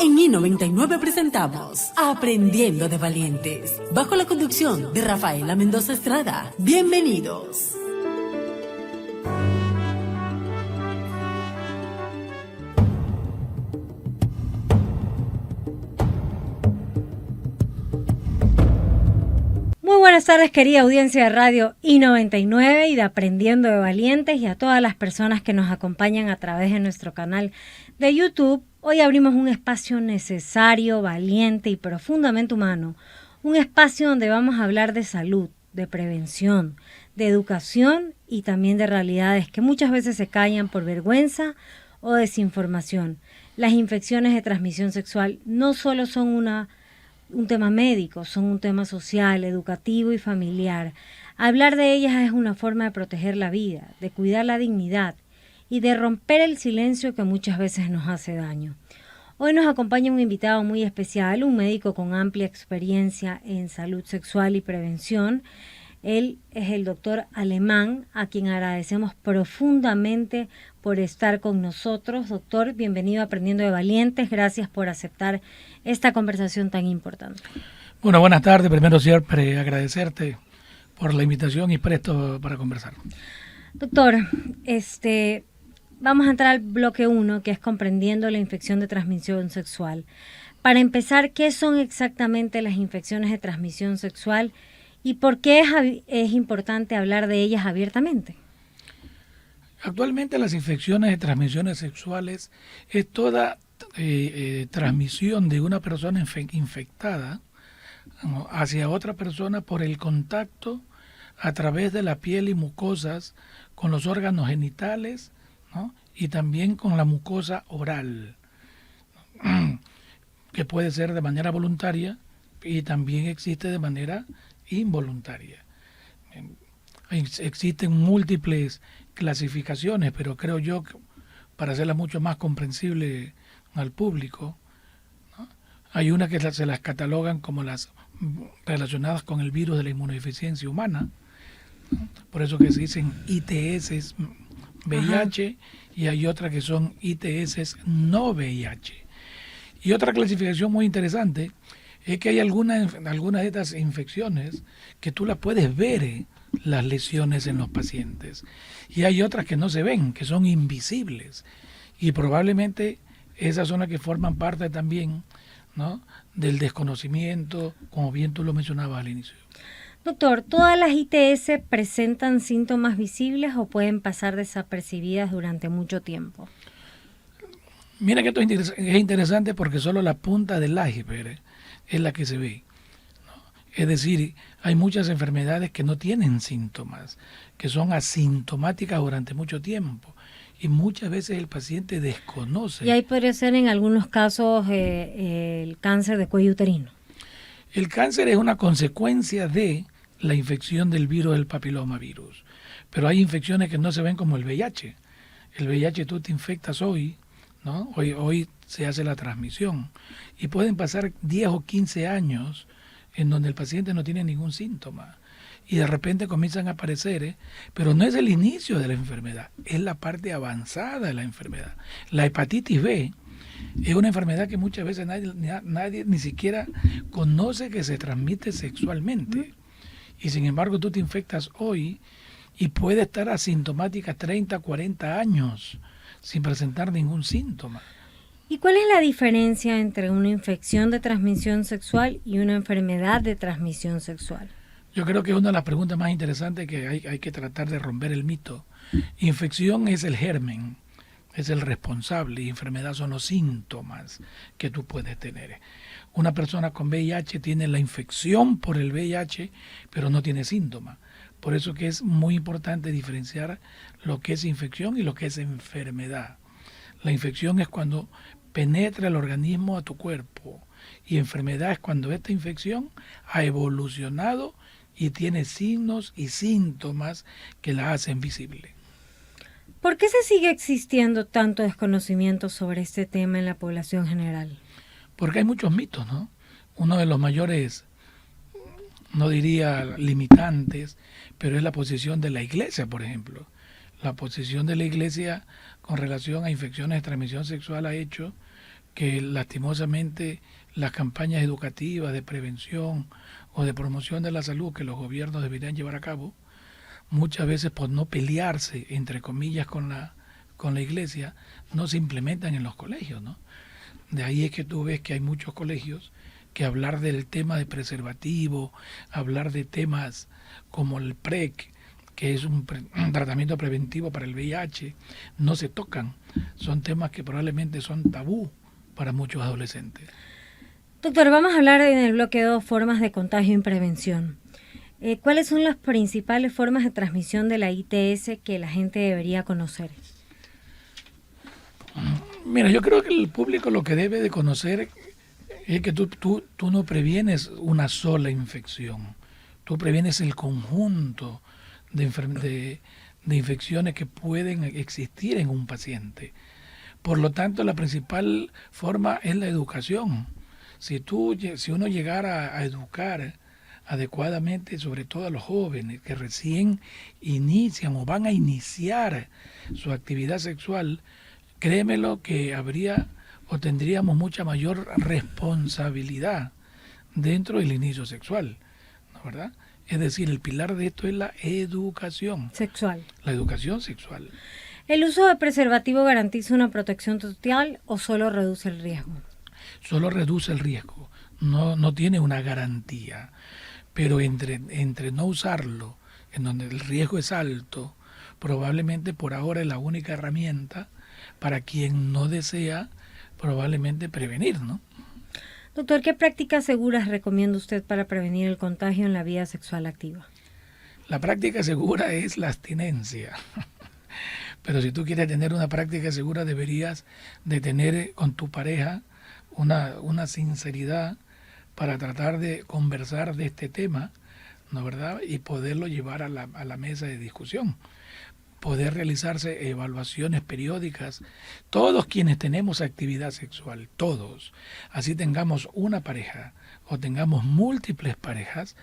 En I99 presentamos Aprendiendo de Valientes, bajo la conducción de Rafaela Mendoza Estrada. Bienvenidos. Muy buenas tardes, querida audiencia de Radio I99 y de Aprendiendo de Valientes, y a todas las personas que nos acompañan a través de nuestro canal de YouTube. Hoy abrimos un espacio necesario, valiente y profundamente humano. Un espacio donde vamos a hablar de salud, de prevención, de educación y también de realidades que muchas veces se callan por vergüenza o desinformación. Las infecciones de transmisión sexual no solo son un tema médico, son un tema social, educativo y familiar. Hablar de ellas es una forma de proteger la vida, de cuidar la dignidad y de romper el silencio que muchas veces nos hace daño. Hoy nos acompaña un invitado muy especial, un médico con amplia experiencia en salud sexual y prevención. Él es el doctor Alemán, a quien agradecemos profundamente por estar con nosotros. Doctor, bienvenido a Aprendiendo de Valientes. Gracias por aceptar esta conversación tan importante. Bueno, buenas tardes. Primero, siempre agradecerte por la invitación y presto para conversar. Doctor, vamos a entrar al bloque 1, que es comprendiendo la infección de transmisión sexual. Para empezar, ¿qué son exactamente las infecciones de transmisión sexual y por qué es importante hablar de ellas abiertamente? Actualmente las infecciones de transmisiones sexuales es toda transmisión de una persona infectada hacia otra persona por el contacto a través de la piel y mucosas con los órganos genitales, ¿no? Y también con la mucosa oral, que puede ser de manera voluntaria y también existe de manera involuntaria. Existen múltiples clasificaciones, pero creo yo que para hacerla mucho más comprensible al público, ¿no? Hay una que se las catalogan como las relacionadas con el virus de la inmunodeficiencia humana, ¿no? Por eso que se dicen ITS VIH. Ajá. Y hay otras que son ITS no VIH. Y otra clasificación muy interesante es que hay algunas de estas infecciones que tú las puedes ver, las lesiones en los pacientes, y hay otras que no se ven, que son invisibles, y probablemente esas son las que forman parte también, ¿no?, del desconocimiento, como bien tú lo mencionabas al inicio. Doctor, ¿todas las ITS presentan síntomas visibles o pueden pasar desapercibidas durante mucho tiempo? Mira que esto es interesante porque solo la punta del iceberg es la que se ve, ¿no? Es decir, hay muchas enfermedades que no tienen síntomas, que son asintomáticas durante mucho tiempo y muchas veces el paciente desconoce. Y ahí podría ser en algunos casos el cáncer de cuello uterino. El cáncer es una consecuencia de la infección del virus del papilomavirus, pero hay infecciones que no se ven como el VIH. El VIH tú te infectas hoy, ¿no? Hoy se hace la transmisión y pueden pasar 10 o 15 años en donde el paciente no tiene ningún síntoma y de repente comienzan a aparecer, pero no es el inicio de la enfermedad, es la parte avanzada de la enfermedad. La hepatitis B es una enfermedad que muchas veces nadie ni siquiera conoce que se transmite sexualmente. Y sin embargo tú te infectas hoy y puede estar asintomática 30, 40 años sin presentar ningún síntoma. ¿Y cuál es la diferencia entre una infección de transmisión sexual y una enfermedad de transmisión sexual? Yo creo que es una de las preguntas más interesantes que hay que tratar de romper el mito. Infección es el germen, es el responsable, y enfermedad son los síntomas que tú puedes tener. Una persona con VIH tiene la infección por el VIH, pero no tiene síntomas. Por eso que es muy importante diferenciar lo que es infección y lo que es enfermedad. La infección es cuando penetra el organismo a tu cuerpo, y enfermedad es cuando esta infección ha evolucionado y tiene signos y síntomas que la hacen visible. ¿Por qué se sigue existiendo tanto desconocimiento sobre este tema en la población general? Porque hay muchos mitos, ¿no? Uno de los mayores, no diría limitantes, pero es la posición de la Iglesia, por ejemplo. La posición de la Iglesia con relación a infecciones de transmisión sexual ha hecho que lastimosamente las campañas educativas de prevención o de promoción de la salud que los gobiernos deberían llevar a cabo, muchas veces por no pelearse, entre comillas, con la iglesia, no se implementan en los colegios, ¿no? De ahí es que tú ves que hay muchos colegios que hablar del tema de preservativo, hablar de temas como el PrEP, que es un tratamiento preventivo para el VIH, no se tocan. Son temas que probablemente son tabú para muchos adolescentes. Doctor, vamos a hablar en el bloque 2 formas de contagio y prevención. ¿Cuáles son las principales formas de transmisión de la ITS que la gente debería conocer? Mira, yo creo que el público lo que debe de conocer es que tú no previenes una sola infección, tú previenes el conjunto de infecciones que pueden existir en un paciente. Por lo tanto, la principal forma es la educación. Si uno llegara a educar adecuadamente, sobre todo a los jóvenes que recién inician o van a iniciar su actividad sexual, créemelo que habría o tendríamos mucha mayor responsabilidad dentro del inicio sexual, ¿no, verdad? Es decir, el pilar de esto es la educación Sexual. La educación sexual. ¿El uso de preservativo garantiza una protección total o solo reduce el riesgo? Solo reduce el riesgo, no tiene una garantía, pero entre no usarlo, en donde el riesgo es alto, probablemente por ahora es la única herramienta para quien no desea probablemente prevenir, ¿no? Doctor, ¿qué prácticas seguras recomienda usted para prevenir el contagio en la vida sexual activa? La práctica segura es la abstinencia. Pero si tú quieres tener una práctica segura, deberías de tener con tu pareja una sinceridad para tratar de conversar de este tema, ¿no, verdad? Y poderlo llevar a la mesa de discusión. Poder realizarse evaluaciones periódicas, todos quienes tenemos actividad sexual, todos, así tengamos una pareja o tengamos múltiples parejas,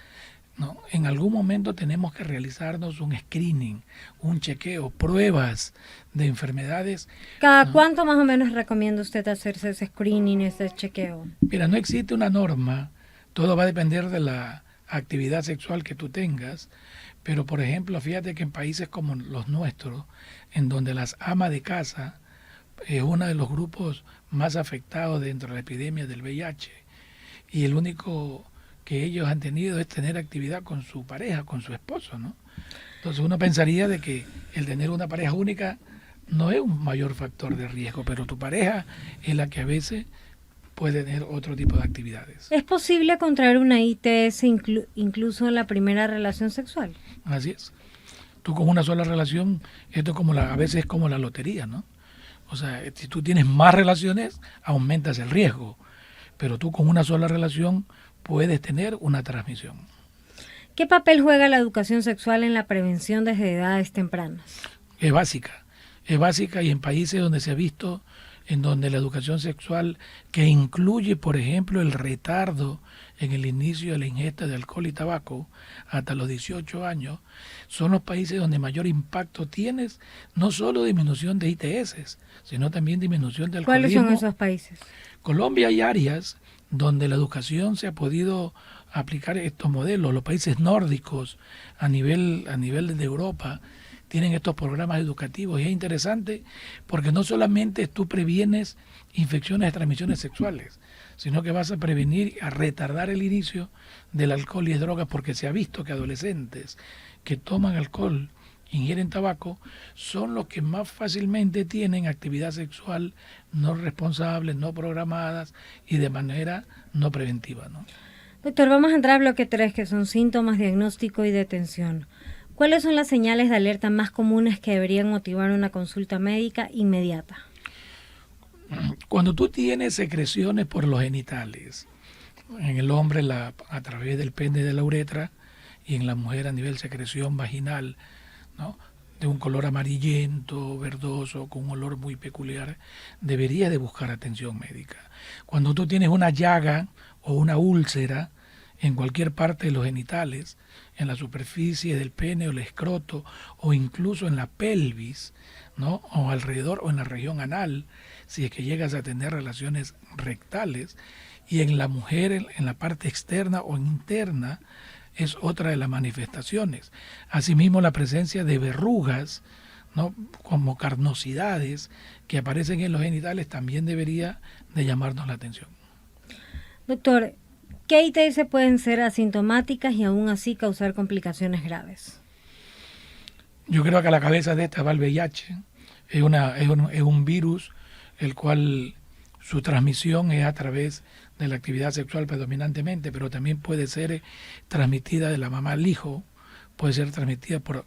¿no? En algún momento tenemos que realizarnos un screening, un chequeo, pruebas de enfermedades. ¿Cada cuánto más o menos recomienda usted hacerse ese screening, ese chequeo? Mira, no existe una norma, todo va a depender de la actividad sexual que tú tengas, pero por ejemplo, fíjate que en países como los nuestros, en donde las amas de casa es uno de los grupos más afectados dentro de la epidemia del VIH, y el único que ellos han tenido es tener actividad con su pareja, con su esposo, ¿no? Entonces uno pensaría de que el tener una pareja única no es un mayor factor de riesgo, pero tu pareja es la que a veces puede tener otro tipo de actividades. ¿Es posible contraer una ITS incluso en la primera relación sexual? Así es. Tú con una sola relación, esto a veces es como la lotería, ¿no? O sea, si tú tienes más relaciones, aumentas el riesgo, pero tú con una sola relación puedes tener una transmisión. ¿Qué papel juega la educación sexual en la prevención desde edades tempranas? Es básica y en países donde se ha visto, en donde la educación sexual, que incluye, por ejemplo, el retardo en el inicio de la ingesta de alcohol y tabaco hasta los 18 años, son los países donde mayor impacto tienes, no solo disminución de ITS, sino también disminución de alcoholismo. ¿Cuáles son esos países? Colombia hay áreas donde la educación se ha podido aplicar estos modelos. Los países nórdicos a nivel de Europa tienen estos programas educativos y es interesante porque no solamente tú previenes infecciones de transmisiones sexuales, sino que vas a prevenir, a retardar el inicio del alcohol y de drogas, porque se ha visto que adolescentes que toman alcohol, ingieren tabaco, son los que más fácilmente tienen actividad sexual no responsable, no programadas y de manera no preventiva, ¿no? Doctor, vamos a entrar al bloque 3, que son síntomas, diagnóstico y detención. ¿Cuáles son las señales de alerta más comunes que deberían motivar una consulta médica inmediata? Cuando tú tienes secreciones por los genitales, en el hombre a través del pene de la uretra y en la mujer a nivel secreción vaginal, ¿no?, de un color amarillento, verdoso, con un olor muy peculiar, debería de buscar atención médica. Cuando tú tienes una llaga o una úlcera en cualquier parte de los genitales, en la superficie del pene o el escroto o incluso en la pelvis, ¿no? O alrededor o en la región anal, si es que llegas a tener relaciones rectales. Y en la mujer, en la parte externa o interna, es otra de las manifestaciones. Asimismo, la presencia de verrugas, ¿no? Como carnosidades que aparecen en los genitales también debería de llamarnos la atención. Doctor, ¿qué ITS pueden ser asintomáticas y aún así causar complicaciones graves? Yo creo que a la cabeza de esta va el VIH. Es un virus el cual su transmisión es a través de la actividad sexual predominantemente, pero también puede ser transmitida de la mamá al hijo, puede ser transmitida por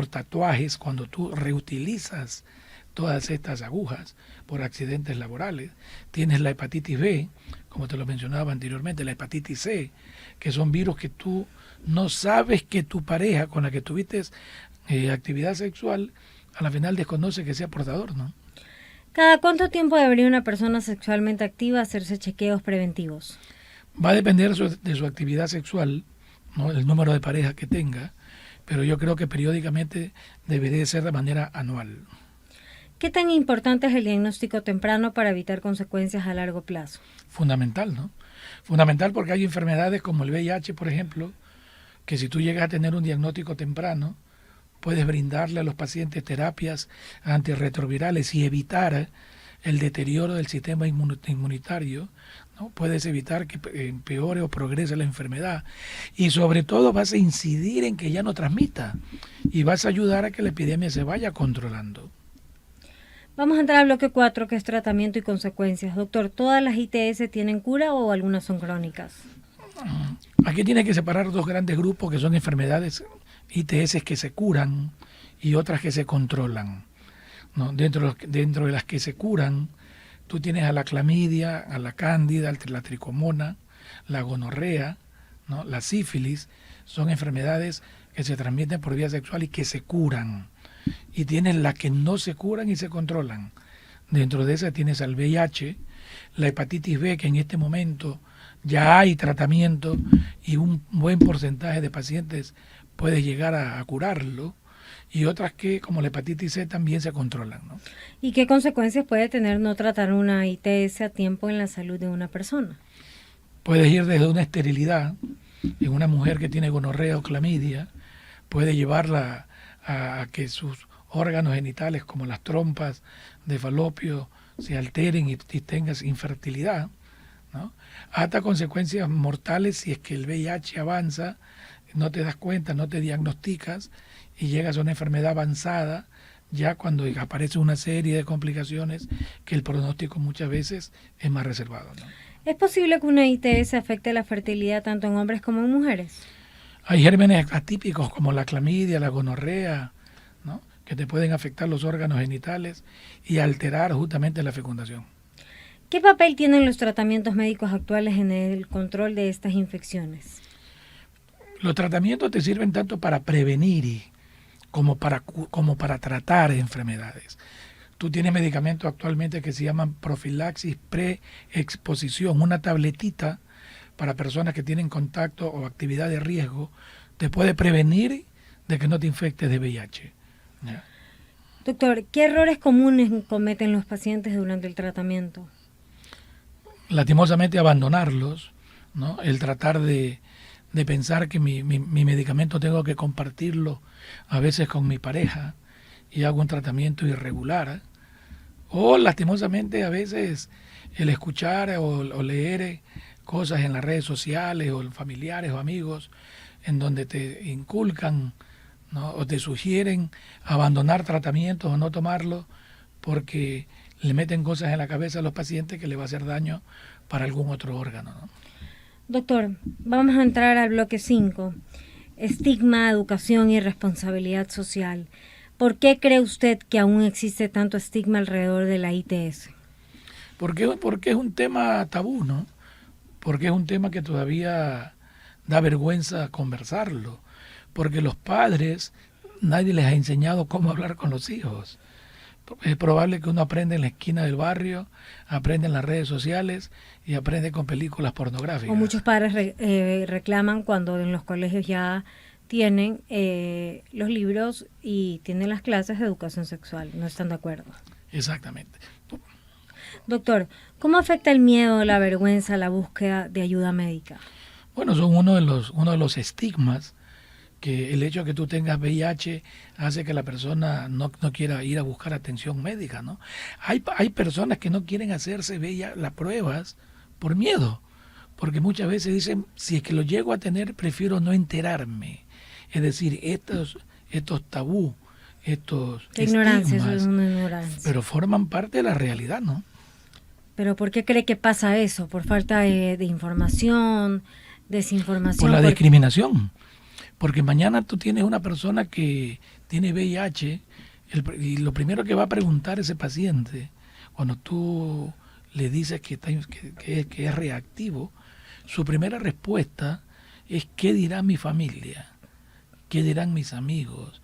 tatuajes cuando tú reutilizas todas estas agujas por accidentes laborales. Tienes la hepatitis B, como te lo mencionaba anteriormente, la hepatitis C, que son virus que tú no sabes que tu pareja con la que tuviste actividad sexual, a la final desconoce que sea portador, ¿no? ¿Cada cuánto tiempo debería una persona sexualmente activa hacerse chequeos preventivos? Va a depender de su actividad sexual, ¿no? El número de parejas que tenga, pero yo creo que periódicamente debería ser de manera anual. ¿Qué tan importante es el diagnóstico temprano para evitar consecuencias a largo plazo? Fundamental, ¿no? Fundamental porque hay enfermedades como el VIH, por ejemplo, que si tú llegas a tener un diagnóstico temprano, puedes brindarle a los pacientes terapias antirretrovirales y evitar el deterioro del sistema inmunitario, ¿no? Puedes evitar que empeore o progrese la enfermedad y sobre todo vas a incidir en que ya no transmita y vas a ayudar a que la epidemia se vaya controlando. Vamos a entrar al bloque 4, que es tratamiento y consecuencias. Doctor, ¿todas las ITS tienen cura o algunas son crónicas? Aquí tiene que separar dos grandes grupos que son enfermedades ITS que se curan y otras que se controlan, ¿no? Dentro de las que se curan, tú tienes a la clamidia, a la cándida, la tricomona, la gonorrea, ¿no? La sífilis, son enfermedades que se transmiten por vía sexual y que se curan. Y tienes las que no se curan y se controlan. Dentro de esas tienes al VIH, la hepatitis B, que en este momento ya hay tratamiento y un buen porcentaje de pacientes puede llegar a curarlo, y otras que, como la hepatitis C, también se controlan, ¿no? ¿Y qué consecuencias puede tener no tratar una ITS a tiempo en la salud de una persona? Puedes ir desde una esterilidad en una mujer que tiene gonorrea o clamidia, puede llevarla a que sus órganos genitales, como las trompas de falopio, se alteren y tengas infertilidad, ¿no? Hasta consecuencias mortales si es que el VIH avanza, no te das cuenta, no te diagnosticas y llegas a una enfermedad avanzada, ya cuando aparece una serie de complicaciones que el pronóstico muchas veces es más reservado, ¿no? ¿Es posible que una ITS afecte la fertilidad tanto en hombres como en mujeres? Hay gérmenes atípicos como la clamidia, la gonorrea, ¿no? Que te pueden afectar los órganos genitales y alterar justamente la fecundación. ¿Qué papel tienen los tratamientos médicos actuales en el control de estas infecciones? Los tratamientos te sirven tanto para prevenir como para tratar enfermedades. Tú tienes medicamentos actualmente que se llaman profilaxis preexposición, una tabletita para personas que tienen contacto o actividad de riesgo, te puede prevenir de que no te infectes de VIH. ¿Ya? Doctor, ¿qué errores comunes cometen los pacientes durante el tratamiento? Lastimosamente abandonarlos, ¿no? El tratar de pensar que mi medicamento tengo que compartirlo a veces con mi pareja y hago un tratamiento irregular. O lastimosamente a veces el escuchar o leer cosas en las redes sociales o familiares o amigos en donde te inculcan, ¿no? O te sugieren abandonar tratamientos o no tomarlos porque le meten cosas en la cabeza a los pacientes que le va a hacer daño para algún otro órgano, ¿no? Doctor, vamos a entrar al bloque 5, estigma, educación y responsabilidad social. ¿Por qué cree usted que aún existe tanto estigma alrededor de la ITS? Porque es un tema tabú, ¿no? Porque es un tema que todavía da vergüenza conversarlo. Porque los padres, nadie les ha enseñado cómo hablar con los hijos. Es probable que uno aprenda en la esquina del barrio, aprende en las redes sociales y aprende con películas pornográficas. O muchos padres reclaman cuando en los colegios ya tienen los libros y tienen las clases de educación sexual. ¿No están de acuerdo? Exactamente. Doctor, ¿cómo afecta el miedo, la vergüenza, la búsqueda de ayuda médica? Bueno, son uno de los estigmas, que el hecho de que tú tengas VIH hace que la persona no quiera ir a buscar atención médica, ¿no? Hay personas que no quieren hacerse las pruebas por miedo, porque muchas veces dicen, si es que lo llego a tener, prefiero no enterarme. Es decir, estos tabú, estos Ignorancia, estigmas, eso es una ignorancia. pero forman parte de la realidad, ¿no? ¿Pero por qué cree que pasa eso? ¿Por falta de información, desinformación? Por la discriminación. Porque mañana tú tienes una persona que tiene VIH y lo primero que va a preguntar ese paciente, cuando tú le dices que es reactivo, su primera respuesta es ¿qué dirá mi familia? ¿Qué dirán mis amigos?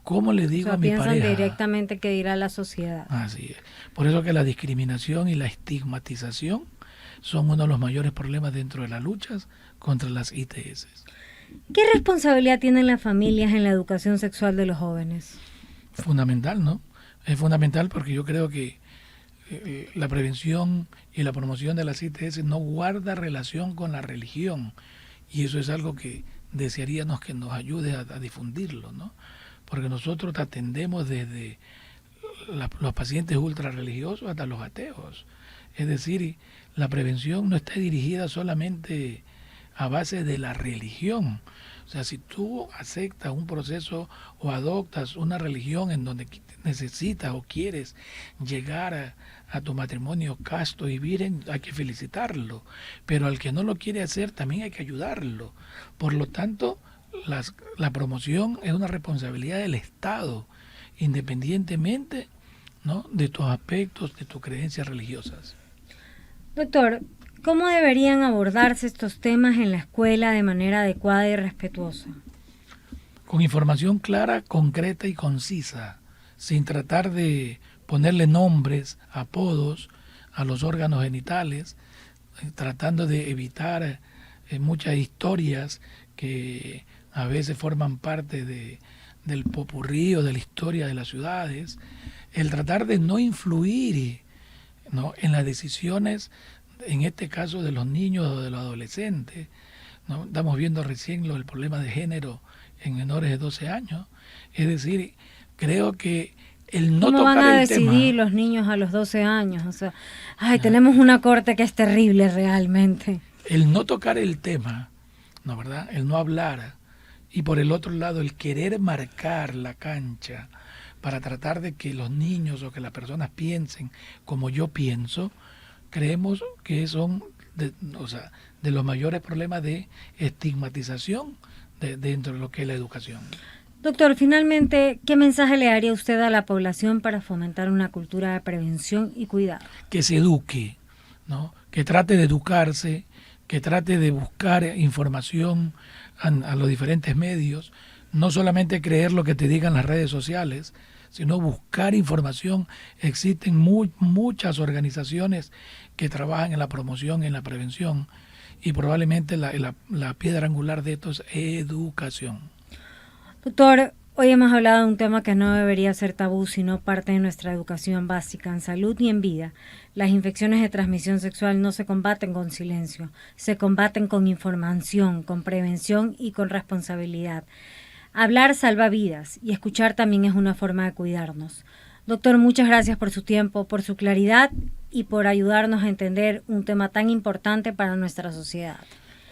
¿Cómo le digo a mi pareja? Piensan directamente qué dirá la sociedad. Así es. Por eso que la discriminación y la estigmatización son uno de los mayores problemas dentro de las luchas contra las ITS. ¿Qué responsabilidad tienen las familias en la educación sexual de los jóvenes? Fundamental, ¿no? Es fundamental porque yo creo que la prevención y la promoción de las ITS no guarda relación con la religión, y eso es algo que desearíamos que nos ayude a difundirlo, ¿no? Porque nosotros atendemos desde los pacientes ultra religiosos hasta los ateos. Es decir, la prevención no está dirigida solamente a base de la religión. O sea, si tú aceptas un proceso o adoptas una religión en donde necesitas o quieres llegar a tu matrimonio casto y virgen, hay que felicitarlo. Pero al que no lo quiere hacer, también hay que ayudarlo. Por lo tanto, la promoción es una responsabilidad del Estado, independientemente, ¿no?, de tus aspectos, de tus creencias religiosas. Doctor, ¿cómo deberían abordarse estos temas en la escuela de manera adecuada y respetuosa? Con información clara, concreta y concisa, sin tratar de ponerle nombres, apodos a los órganos genitales, tratando de evitar muchas historias que a veces forman parte del popurrí o de la historia de las ciudades, el tratar de no influir, ¿no?, en las decisiones, en este caso de los niños o de los adolescentes, ¿no? Estamos viendo recién el problema de género en menores de 12 años. Es decir, creo que el no ¿Cómo tocar van a el decidir tema, los niños a los 12 años? O sea, tenemos una corte que es terrible realmente. el no tocar el tema, ¿no, verdad? El no hablar, y por el otro lado el querer marcar la cancha para tratar de que los niños o que las personas piensen como yo pienso, creemos que son de los mayores problemas de estigmatización dentro de lo que es la educación. Doctor, finalmente, ¿qué mensaje le daría usted a la población para fomentar una cultura de prevención y cuidado? Que se eduque, ¿no?, que trate de educarse, que trate de buscar información a los diferentes medios, no solamente creer lo que te digan las redes sociales, sino buscar información. Existen muchas organizaciones que trabajan en la promoción, en la prevención, y probablemente la piedra angular de esto es educación. Doctor, hoy hemos hablado de un tema que no debería ser tabú, sino parte de nuestra educación básica en salud y en vida. Las infecciones de transmisión sexual no se combaten con silencio, se combaten con información, con prevención y con responsabilidad. Hablar salva vidas y escuchar también es una forma de cuidarnos. Doctor, muchas gracias por su tiempo, por su claridad y por ayudarnos a entender un tema tan importante para nuestra sociedad.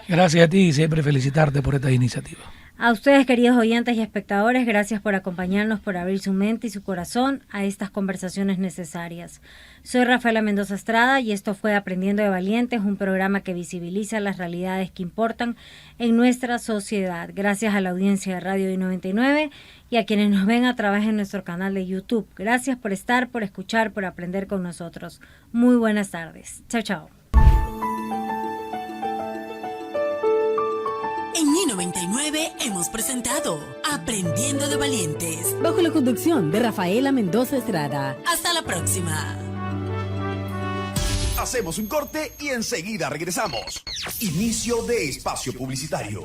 Gracias a ti y siempre felicitarte por esta iniciativa. A ustedes, queridos oyentes y espectadores, gracias por acompañarnos, por abrir su mente y su corazón a estas conversaciones necesarias. Soy Rafaela Mendoza Estrada y esto fue Aprendiendo de Valientes, un programa que visibiliza las realidades que importan en nuestra sociedad. Gracias a la audiencia de Radio I99 y a quienes nos ven a través de nuestro canal de YouTube. Gracias por estar, por escuchar, por aprender con nosotros. Muy buenas tardes. Chao, chao. En I99 hemos presentado Aprendiendo de Valientes, bajo la conducción de Rafaela Mendoza Estrada. Hasta la próxima. Hacemos un corte y enseguida regresamos. Inicio de espacio publicitario.